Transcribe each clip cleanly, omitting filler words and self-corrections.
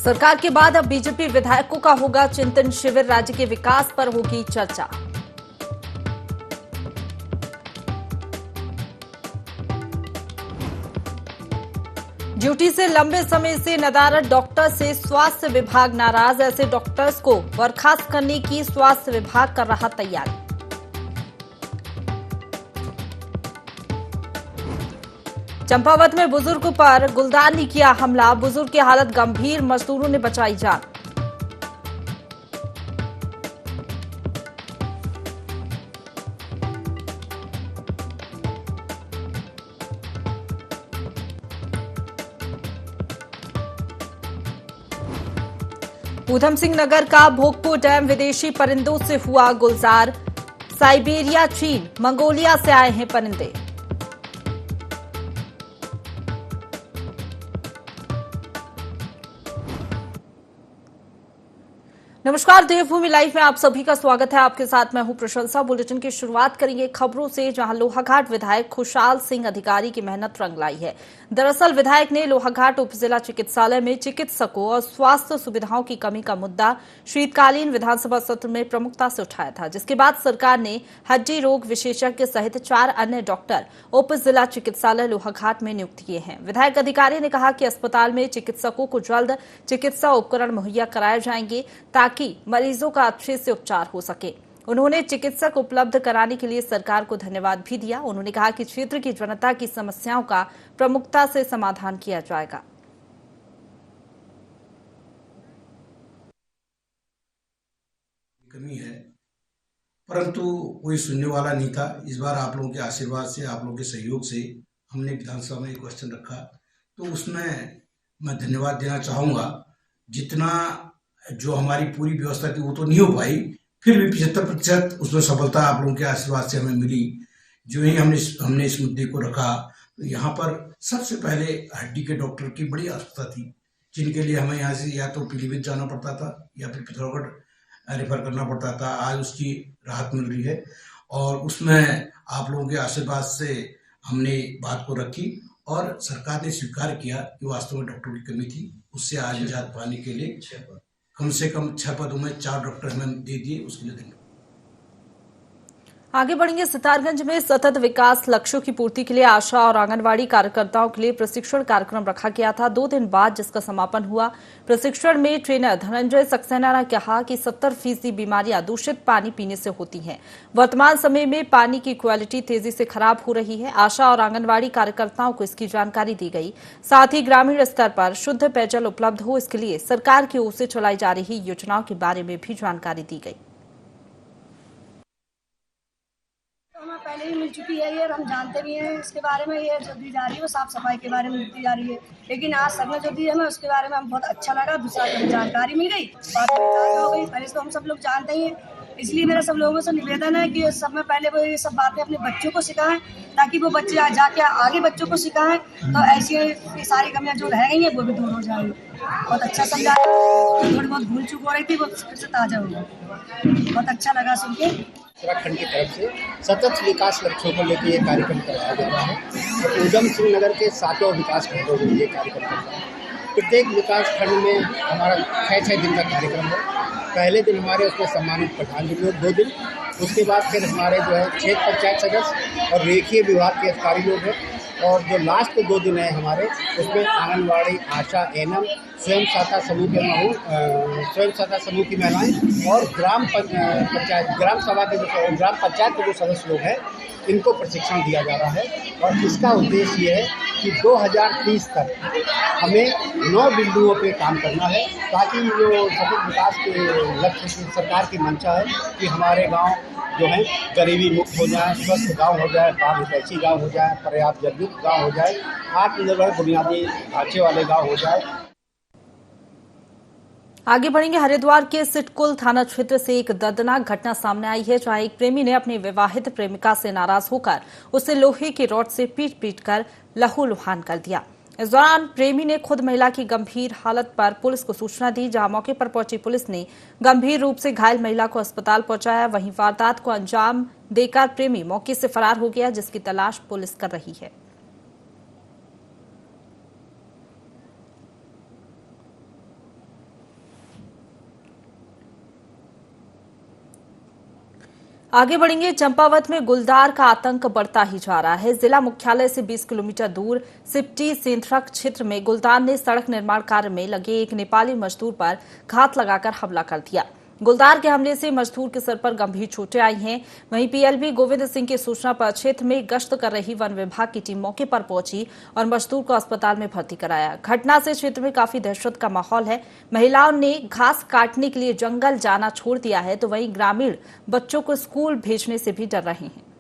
सरकार के बाद अब बीजेपी विधायकों का होगा चिंतन शिविर, राज्य के विकास पर होगी चर्चा। ड्यूटी से लंबे समय से नदारद डॉक्टर से स्वास्थ्य विभाग नाराज, ऐसे डॉक्टर्स को बर्खास्त करने की स्वास्थ्य विभाग कर रहा तैयारी। चंपावत में बुजुर्ग पर गुलदार ने किया हमला, बुजुर्ग की हालत गंभीर, मजदूरों ने बचाई जान। ऊधम सिंह नगर का भोगपुर डैम विदेशी परिंदों से हुआ गुलजार, साइबेरिया, चीन, मंगोलिया से आए हैं परिंदे। नमस्कार, देवभूमि लाइव में आप सभी का स्वागत है। आपके साथ मैं हूं प्रशंसा। बुलेटिन की शुरुआत करेंगे खबरों से, जहां लोहाघाट विधायक खुशहाल सिंह अधिकारी की मेहनत रंग लाई है। दरअसल विधायक ने लोहाघाट उप जिला चिकित्सालय में चिकित्सकों और स्वास्थ्य सुविधाओं की कमी का मुद्दा शीतकालीन विधानसभा सत्र में प्रमुखता से उठाया था, जिसके बाद सरकार ने हड्डी रोग विशेषज्ञ सहित 4 अन्य डॉक्टर उप जिला चिकित्सालय लोहाघाट में नियुक्त किए हैं। विधायक अधिकारी ने कहा कि अस्पताल में चिकित्सकों को जल्द चिकित्सा उपकरण मुहैया कराए जाएंगे ताकि मरीजों का अच्छे से उपचार हो सके। उन्होंने चिकित्सक उपलब्ध कराने के लिए सरकार को धन्यवाद भी दिया। उन्होंने कहा कि क्षेत्र की जनता की समस्याओं का प्रमुखता से समाधान किया जाएगा। कमी है, परंतु कोई सुनने वाला नहीं था। इस बार आप लोगों के आशीर्वाद से, आप लोगों के सहयोग से हमने विधानसभा में एक क्वेश्चन रखा, तो उसमें मैं धन्यवाद देना चाहूँगा। जितना जो हमारी पूरी व्यवस्था थी वो तो नहीं हो पाई, फिर भी 75% उसमें सफलता आप लोगों के आशीर्वाद से हमें मिली। जो ही हमने इस मुद्दे को रखा, तो यहाँ पर सबसे पहले हड्डी के डॉक्टर की बड़ी आवश्यकता थी, जिनके लिए हमें यहाँ से या तो पीलीभीत जाना पड़ता था या फिर पिथौरागढ़ रेफर करना पड़ता था। आज उसकी राहत मिल रही है और उसमें आप लोगों के आशीर्वाद से हमने बात को रखी और सरकार ने स्वीकार किया कि वास्तव में डॉक्टरों की कमी थी। उससे आज निजात पाने के लिए कम से कम 6 पदों में 4 डॉक्टर हमें दे दिए, उसके लिए धन्यवाद। आगे बढ़ेंगे। सितारगंज में सतत विकास लक्ष्यों की पूर्ति के लिए आशा और आंगनवाड़ी कार्यकर्ताओं के लिए प्रशिक्षण कार्यक्रम रखा गया था, 2 दिन बाद जिसका समापन हुआ। प्रशिक्षण में ट्रेनर धनंजय सक्सेना ने कहा कि 70% बीमारियां दूषित पानी पीने से होती हैं। वर्तमान समय में पानी की क्वालिटी तेजी से खराब हो रही है। आशा और आंगनवाड़ी कार्यकर्ताओं को इसकी जानकारी दी गई। साथ ही ग्रामीण स्तर पर शुद्ध पेयजल उपलब्ध हो, इसके लिए सरकार की ओर से चलाई जा रही योजनाओं के बारे में भी जानकारी दी गई। पहले ही मिल चुकी है ये, हम जानते भी हैं इसके बारे में। ये जो दी जा रही है वो साफ सफाई के बारे में दी जा रही है, लेकिन आज सर ने जो दी है हमें उसके बारे में हम बहुत अच्छा लगा। दूसरा जो जानकारी मिल गई, बात हो गई। पहले तो हम सब लोग जानते ही हैं, इसलिए मेरा सब लोगों से निवेदन है कि सब में पहले वो ये सब बातें अपने बच्चों को सिखाएं, ताकि वो बच्चे जाके आगे बच्चों को सिखाएं, तो ऐसी सारी कमियां जो रह गई हैं वो भी दूर हो जाएंगी। बहुत अच्छा समझा, थोड़ी बहुत भूल चूक हो रही थी वो फिर से ताजा हो गई। बहुत अच्छा लगा सुन के। उत्तराखंड की तरफ से सतत विकास लक्ष्यों को लेकर ये कार्यक्रम कराया जा रहा है। ऊधम सिंह नगर के 7 विकास खंडों में ये कार्यक्रम कर रहा है। प्रत्येक विकास खंड में हमारा 6 दिन का कार्यक्रम है। पहले दिन हमारे उसमें सम्मानित प्रधान जी लोग 2 दिन, उसके बाद फिर हमारे जो है 6 पंचायत सदस्य और रेखीय विभाग के अधिकारी लोग हैं, और जो लास्ट के 2 दिन है हमारे उसमें आंगनवाड़ी, आशा, एनएम, स्वयं सहायता समूह की महिलाएं और ग्राम पंचायत के जो सदस्य लोग हैं इनको प्रशिक्षण दिया जा रहा है। और इसका उद्देश्य ये है कि 2030 तक हमें 9 बिंदुओं पे काम करना है, ताकि जो सतत विकास के लक्ष्य से सरकार की मंशा है कि हमारे गांव जो है गरीबी मुक्त हो जाए, स्वस्थ गांव हो जाए, पानी हितैषी गांव हो जाए, पर्याप्त जलयुक्त गांव हो जाए, आत्मनिर्भर बुनियादी ढांचे वाले गांव हो जाए। आगे बढ़ेंगे। हरिद्वार के सिटकुल थाना क्षेत्र से एक दर्दनाक घटना सामने आई है, जहां एक प्रेमी ने अपनी विवाहित प्रेमिका से नाराज होकर उसे लोहे की रॉड से पीट कर लहूलुहान कर दिया। इस दौरान प्रेमी ने खुद महिला की गंभीर हालत पर पुलिस को सूचना दी, जहां मौके पर पहुंची पुलिस ने गंभीर रूप से घायल महिला को अस्पताल पहुंचाया। वहीं वारदात को अंजाम देकर प्रेमी मौके से फरार हो गया, जिसकी तलाश पुलिस कर रही है। आगे बढ़ेंगे। चंपावत में गुलदार का आतंक बढ़ता ही जा रहा है। जिला मुख्यालय से 20 किलोमीटर दूर सिप्टी सेंथरक क्षेत्र में गुलदार ने सड़क निर्माण कार्य में लगे एक नेपाली मजदूर पर घात लगाकर हमला कर दिया। गुलदार के हमले से मजदूर के सर पर गंभीर चोटें आई हैं। वहीं पीएलबी गोविंद सिंह की सूचना पर क्षेत्र में गश्त कर रही वन विभाग की टीम मौके पर पहुंची और मजदूर को अस्पताल में भर्ती कराया। घटना से क्षेत्र में काफी दहशत का माहौल है। महिलाओं ने घास काटने के लिए जंगल जाना छोड़ दिया है, तो वहीं ग्रामीण बच्चों को स्कूल भेजने से भी डर रहे हैं।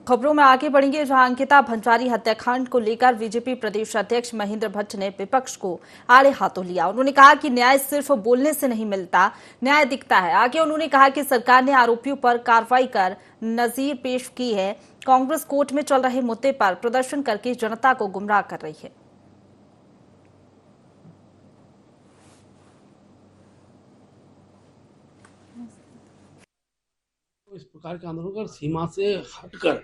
खबरों में आगे बढ़ेंगे, जहां अंकिता भंडारी हत्याकांड को लेकर बीजेपी प्रदेश अध्यक्ष महेंद्र भट्ट ने विपक्ष को आड़े हाथों लिया। उन्होंने कहा कि न्याय सिर्फ बोलने से नहीं मिलता, न्याय दिखता है। आगे उन्होंने कहा कि सरकार ने आरोपियों पर कार्रवाई कर नजीर पेश की है। कांग्रेस कोर्ट में चल रहे मुद्दे पर प्रदर्शन करके जनता को गुमराह कर रही है। इस प्रकार के आंदोलन कर सीमा से हटकर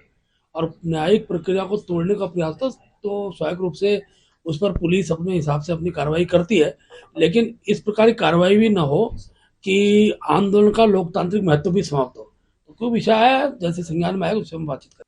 और न्यायिक प्रक्रिया को तोड़ने का प्रयास था, तो स्वाभाविक रूप से उस पर पुलिस अपने हिसाब से अपनी कार्रवाई करती है। लेकिन इस प्रकार की कार्रवाई भी न हो कि आंदोलन का लोकतांत्रिक महत्व भी समाप्त हो। तो कोई विषय है जैसे संज्ञान में आएगा उससे हम बातचीत करें।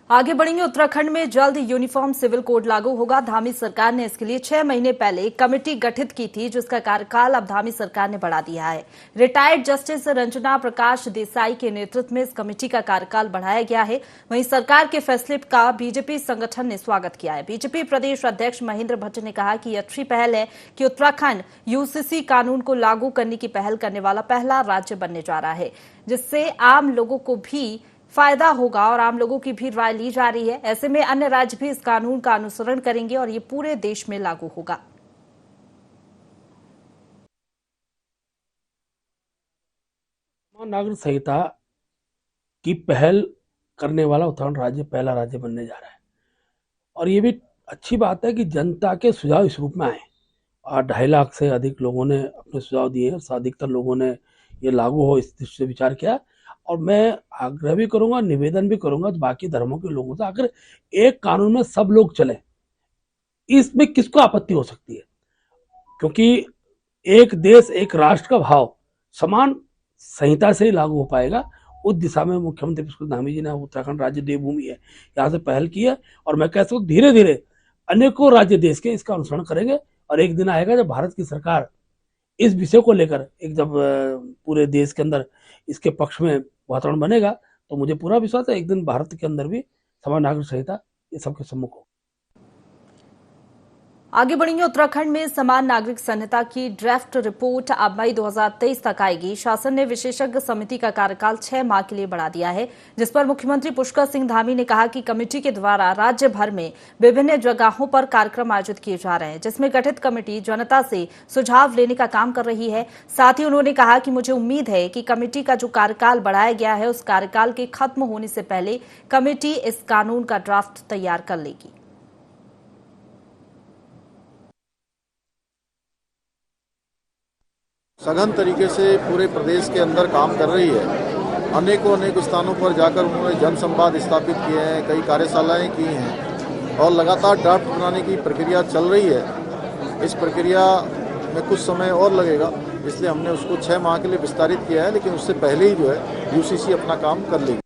आगे बढ़ेंगे। उत्तराखंड में जल्द यूनिफॉर्म सिविल कोड लागू होगा। धामी सरकार ने इसके लिए 6 महीने पहले एक कमेटी गठित की थी, जिसका कार्यकाल अब धामी सरकार ने बढ़ा दिया है। रिटायर्ड जस्टिस रंजना प्रकाश देसाई के नेतृत्व में इस कमेटी का कार्यकाल बढ़ाया गया है। वहीं सरकार के फैसले का बीजेपी संगठन ने स्वागत किया है। बीजेपी प्रदेश अध्यक्ष महेंद्र भट्ट ने कहा कि यह अच्छी पहल है कि उत्तराखंड यूसीसी कानून को लागू करने की पहल करने वाला पहला राज्य बनने जा रहा है, जिससे आम लोगों को भी फायदा होगा और आम लोगों की भी राय ली जा रही है। ऐसे में अन्य राज्य भी इस कानून का अनुसरण करेंगे और ये पूरे देश में लागू होगा। नागरिक संहिता की पहल करने वाला उत्तराखंड राज्य पहला राज्य बनने जा रहा है और ये भी अच्छी बात है कि जनता के सुझाव इस रूप में आए और 2.5 लाख से अधिक लोगों ने अपने सुझाव दिए। अधिकतर लोगों ने ये लागू हो इस दृष्टि से विचार किया और मैं आग्रह भी करूंगा, निवेदन भी करूंगा बाकी धर्मों के लोगों से, अगर एक कानून में सब लोग चले, इसमें किसको आपत्ति हो सकती है? क्योंकि एक देश एक राष्ट्र का भाव समान संहिता से ही लागू हो पाएगा। उस दिशा में मुख्यमंत्री पुष्कर धामी जी ने उत्तराखंड राज्य देवभूमि है यहाँ से पहल की है और मैं कहता हूँ धीरे धीरे अनेकों राज्य देश के इसका अनुसरण करेंगे और एक दिन आएगा जब भारत की सरकार इस विषय को लेकर जब पूरे देश के अंदर इसके पक्ष में वातावरण बनेगा, तो मुझे पूरा विश्वास है एक दिन भारत के अंदर भी समान नागरिक संहिता ये सबके सम्मुख हो। आगे बढ़ेंगे। उत्तराखंड में समान नागरिक संहिता की ड्राफ्ट रिपोर्ट अब मई 2023 तक आएगी। शासन ने विशेषज्ञ समिति का कार्यकाल 6 माह के लिए बढ़ा दिया है, जिस पर मुख्यमंत्री पुष्कर सिंह धामी ने कहा कि कमेटी के द्वारा राज्य भर में विभिन्न जगहों पर कार्यक्रम आयोजित किए जा रहे हैं, जिसमें गठित कमेटी जनता से सुझाव लेने का काम कर रही है। साथ ही उन्होंने कहा कि मुझे उम्मीद है कि कमेटी का जो कार्यकाल बढ़ाया गया है उस कार्यकाल के खत्म होने से पहले कमेटी इस कानून का ड्राफ्ट तैयार कर लेगी। सघन तरीके से पूरे प्रदेश के अंदर काम कर रही है। अनेक स्थानों पर जाकर उन्होंने जन संवाद स्थापित किए हैं, कई कार्यशालाएं की हैं और लगातार ड्राफ्ट बनाने की प्रक्रिया चल रही है। इस प्रक्रिया में कुछ समय और लगेगा, इसलिए हमने उसको 6 माह के लिए विस्तारित किया है, लेकिन उससे पहले ही जो है यूसीसी अपना काम कर लेगी।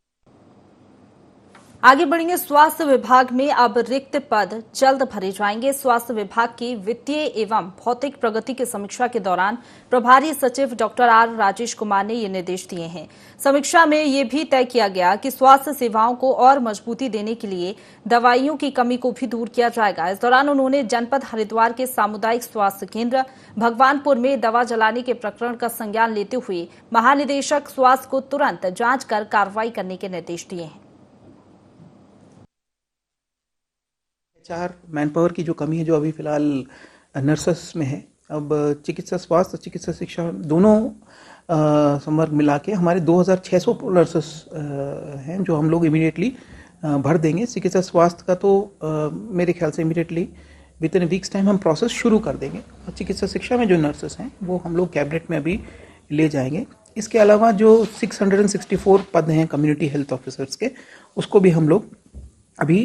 आगे बढ़ेंगे। स्वास्थ्य विभाग में अब रिक्त पद जल्द भरे जाएंगे। स्वास्थ्य विभाग की वित्तीय एवं भौतिक प्रगति की समीक्षा के दौरान प्रभारी सचिव डॉक्टर आर राजेश कुमार ने ये निर्देश दिए हैं। समीक्षा में ये भी तय किया गया कि स्वास्थ्य सेवाओं को और मजबूती देने के लिए दवाइयों की कमी को भी दूर किया जाएगा। इस दौरान उन्होंने जनपद हरिद्वार के सामुदायिक स्वास्थ्य केंद्र भगवानपुर में दवा जलाने के प्रकरण का संज्ञान लेते हुए महानिदेशक स्वास्थ्य को तुरंत जांच कर कार्रवाई करने के निर्देश दिए हैं। मैन पावर की जो कमी है, जो अभी फिलहाल नर्सेस में है, अब चिकित्सा स्वास्थ्य चिकित्सा शिक्षा दोनों संवर्ग मिला के हमारे 2600 नर्सेस हैं, जो हम लोग इमीडिएटली भर देंगे। चिकित्सा स्वास्थ्य का तो मेरे ख्याल से immediately with in weeks time हम प्रोसेस शुरू कर देंगे। और चिकित्सा शिक्षा में जो नर्सेस हैं वो हम लोग कैबिनेट में अभी ले जाएंगे। इसके अलावा जो 664 पद हैं कम्युनिटी हेल्थ ऑफिसर्स के, उसको भी हम लोग अभी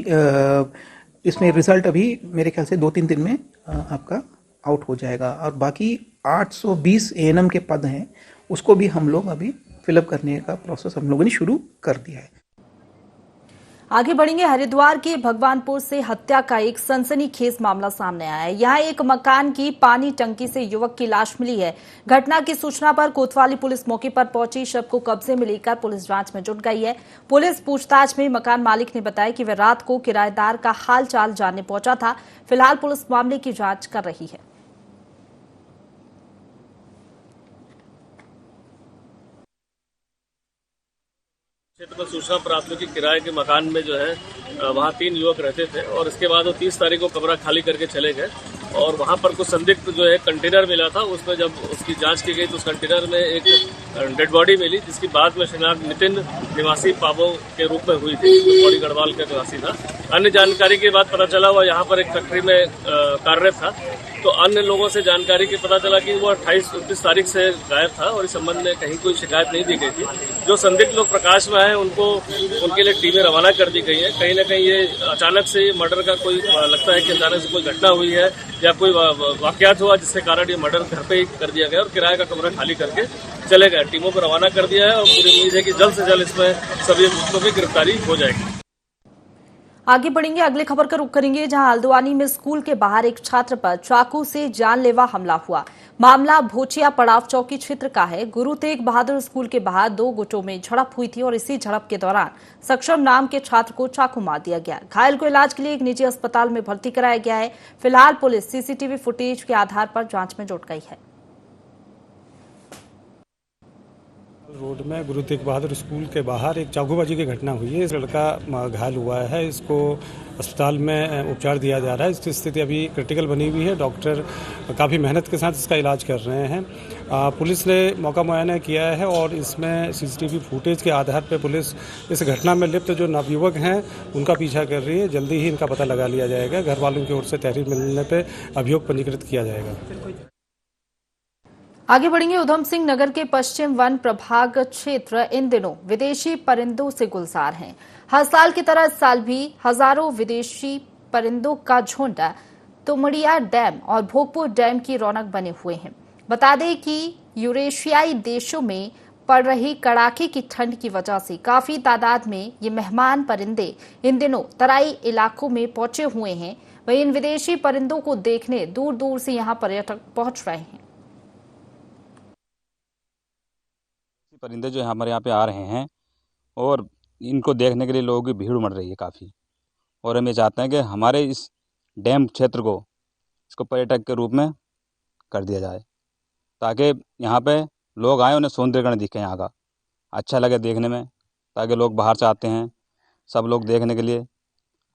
इसमें रिजल्ट अभी मेरे ख्याल से 2-3 दिन में आपका आउट हो जाएगा। और बाकी 820 एएनएम के पद हैं, उसको भी हम लोग अभी फिलअप करने का प्रोसेस हम लोगों ने शुरू कर दिया है। आगे बढ़ेंगे। हरिद्वार के भगवानपुर से हत्या का एक सनसनीखेज मामला सामने आया है। यहाँ एक मकान की पानी टंकी से युवक की लाश मिली है। घटना की सूचना पर कोतवाली पुलिस मौके पर पहुंची, शव को कब्जे में लेकर पुलिस जांच में जुट गई है। पुलिस पूछताछ में मकान मालिक ने बताया कि वह रात को किराएदार का हाल चाल जानने पहुंचा था। फिलहाल पुलिस मामले की जांच कर रही है। क्षेत्र पर सूचना प्राप्त हुई कि किराए के मकान में जो है वहाँ 3 युवक रहते थे और इसके बाद वो 30 तारीख को कमरा खाली करके चले गए और वहाँ पर कुछ संदिग्ध जो है कंटेनर मिला था। उसमें जब उसकी जांच की गई तो उस कंटेनर में एक डेड बॉडी मिली, जिसकी बाद में शिनाख्त नितिन निवासी पाबो के रूप में हुई थी, जो पौड़ी गढ़वाल का निवासी था। अन्य जानकारी के बाद पता चला वह यहाँ पर एक फैक्ट्री में कार्यरत था। तो अन्य लोगों से जानकारी के पता चला कि वो 28-29 तारीख से गायब था और इस संबंध में कहीं कोई शिकायत नहीं दी गई थी। जो संदिग्ध लोग प्रकाश में आए उनके लिए टीमें रवाना कर दी गई है। कहीं ना कहीं ये अचानक से मर्डर का कोई लगता है कि अचानक से कोई घटना हुई है या कोई वाकयात हुआ जिसके कारण ये मर्डर घर पे ही कर दिया गया और किराए का कमरा खाली करके चले गए। टीमों को रवाना कर दिया है और पूरी उम्मीद है कि जल्द से जल्द इसमें सभी लोगों की गिरफ्तारी हो जाएगी। आगे बढ़ेंगे। अगली खबर का रुख करेंगे, जहां हल्द्वानी में स्कूल के बाहर एक छात्र पर चाकू से जानलेवा हमला हुआ। मामला भोचिया पड़ाव चौकी क्षेत्र का है। गुरु तेग बहादुर स्कूल के बाहर 2 गुटों में झड़प हुई थी और इसी झड़प के दौरान सक्षम नाम के छात्र को चाकू मार दिया गया। घायल को इलाज के लिए एक निजी अस्पताल में भर्ती कराया गया है। फिलहाल पुलिस सीसीटीवी फुटेज के आधार पर जांच में जुट गई है। रोड में गुरु तेग बहादुर स्कूल के बाहर एक चाकूबाजी की घटना हुई है। इस लड़का घायल हुआ है, इसको अस्पताल में उपचार दिया जा रहा है। इसकी स्थिति अभी क्रिटिकल बनी हुई है। डॉक्टर काफ़ी मेहनत के साथ इसका इलाज कर रहे हैं। पुलिस ने मौका मुआयना किया है और इसमें सीसीटीवी फुटेज के आधार पर पुलिस इस घटना में लिप्त जो नवयुवक हैं उनका पीछा कर रही है। जल्दी ही इनका पता लगा लिया जाएगा। घर वालों की ओर से तहरीर मिलने पर अभियोग पंजीकृत किया जाएगा। आगे बढ़ेंगे। उधम सिंह नगर के पश्चिम वन प्रभाग क्षेत्र इन दिनों विदेशी परिंदों से गुलजार हैं। हर साल की तरह इस साल भी हजारों विदेशी परिंदों का झुंड तुमड़िया डैम और भोगपुर डैम की रौनक बने हुए हैं। बता दें कि यूरेशियाई देशों में पड़ रही कड़ाके की ठंड की वजह से काफी तादाद में ये मेहमान परिंदे इन दिनों तराई इलाकों में पहुंचे हुए हैं। वहीं इन विदेशी परिंदों को देखने दूर दूर से यहाँ पर्यटक पहुंच रहे हैं। परिंदे जो हमारे यहाँ पे आ रहे हैं और इनको देखने के लिए लोगों की भीड़ उमड़ रही है काफ़ी। और हम ये चाहते हैं कि हमारे इस डैम क्षेत्र को इसको पर्यटक के रूप में कर दिया जाए, ताकि यहाँ पे लोग आए, उन्हें सौंदर्यकरण दिखे यहाँ का, अच्छा लगे देखने में, ताकि लोग बाहर से आते हैं सब लोग देखने के लिए।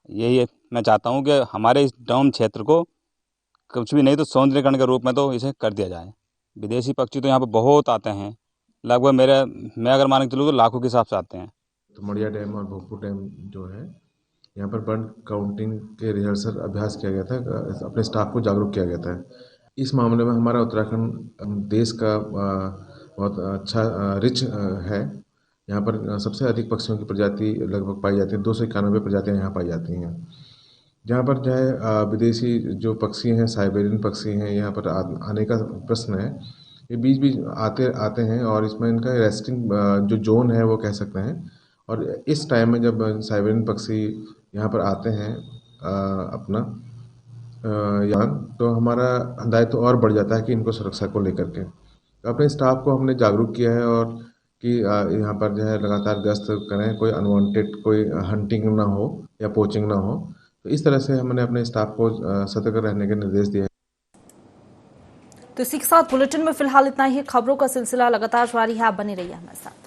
यही मैं चाहता हूँ कि हमारे इस डैम क्षेत्र को कुछ भी नहीं तो सौंदर्यकरण के रूप में तो इसे कर दिया जाए। विदेशी पक्षी तो यहाँ पर बहुत आते हैं, लगभग मैं अगर मान के चलूँ तो लाखों के हिसाब से आते हैं। तुमड़िया डैम और भोगपुर डैम जो है यहाँ पर बर्ड काउंटिंग के रिहर्सल अभ्यास किया गया था, अपने स्टाफ को जागरूक किया गया था। इस मामले में हमारा उत्तराखंड देश का बहुत अच्छा रिच है। यहाँ पर सबसे अधिक पक्षियों की प्रजाति लगभग पाई जाती है। 291 प्रजातियाँ यहाँ पाई जाती हैं। जहाँ पर जो है विदेशी जो पक्षी हैं, साइबेरियन पक्षी हैं, यहाँ पर आने का प्रश्न है। ये बीच बीच आते हैं और इसमें इनका रेस्टिंग जो जोन है वो कह सकते हैं। और इस टाइम में जब साइबेरियन पक्षी यहाँ पर आते हैं अपना तो हमारा दायित्व और बढ़ जाता है कि इनको सुरक्षा को लेकर के अपने स्टाफ को हमने जागरूक किया है और कि यहाँ पर जो है लगातार गश्त करें, कोई अनवांटेड कोई हंटिंग ना हो या पोचिंग ना हो। तो इस तरह से हमने अपने स्टाफ को सतर्क रहने के निर्देश दिए। तो इसी के साथ बुलेटिन में फिलहाल इतना ही। खबरों का सिलसिला लगातार जारी है, आप बने रहिए हमारे साथ।